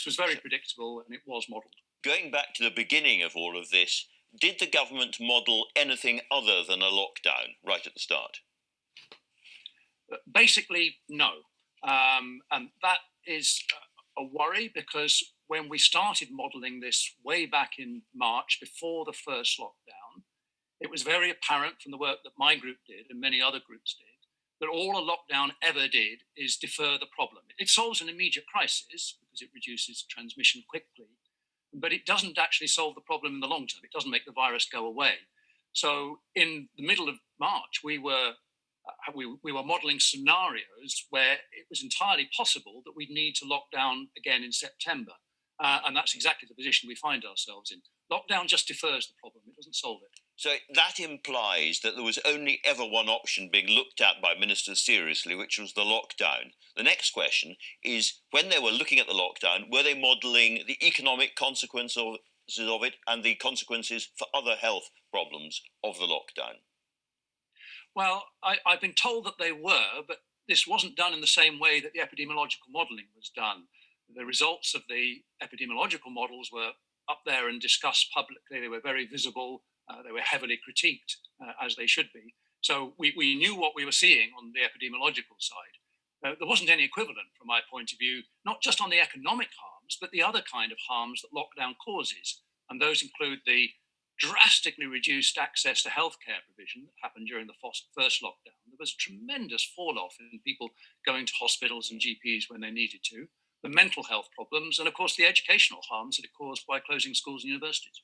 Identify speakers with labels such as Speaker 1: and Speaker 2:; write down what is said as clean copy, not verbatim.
Speaker 1: was very predictable and it was modelled.
Speaker 2: Going back to the beginning of all of this, did the government model anything other than a lockdown right at the start?
Speaker 1: Basically, no. And that is a worry, because when we started modelling this way back in March, before the first lockdown, it was very apparent from the work that my group did and many other groups did that all a lockdown ever did is defer the problem. It solves an immediate crisis because it reduces transmission quickly, but it doesn't actually solve the problem in the long term. It doesn't make the virus go away. So in the middle of March, we were modelling scenarios where it was entirely possible that we'd need to lock down again in September. And that's exactly the position we find ourselves in. Lockdown just defers the problem, it doesn't solve it.
Speaker 2: So that implies that there was only ever one option being looked at by ministers seriously, which was the lockdown. The next question is, when they were looking at the lockdown, were they modelling the economic consequences of it and the consequences for other health problems of the lockdown?
Speaker 1: Well, I've been told that they were, but this wasn't done in the same way that the epidemiological modelling was done. The results of the epidemiological models were up there and discussed publicly. They were very visible. They were heavily critiqued, as they should be. So we knew what we were seeing on the epidemiological side. There wasn't any equivalent, from my point of view, not just on the economic harms, but the other kind of harms that lockdown causes. And those include the drastically reduced access to healthcare provision that happened during the first lockdown. There was a tremendous fall off in people going to hospitals and GPs when they needed to, the mental health problems, and of course the educational harms that it caused by closing schools and universities.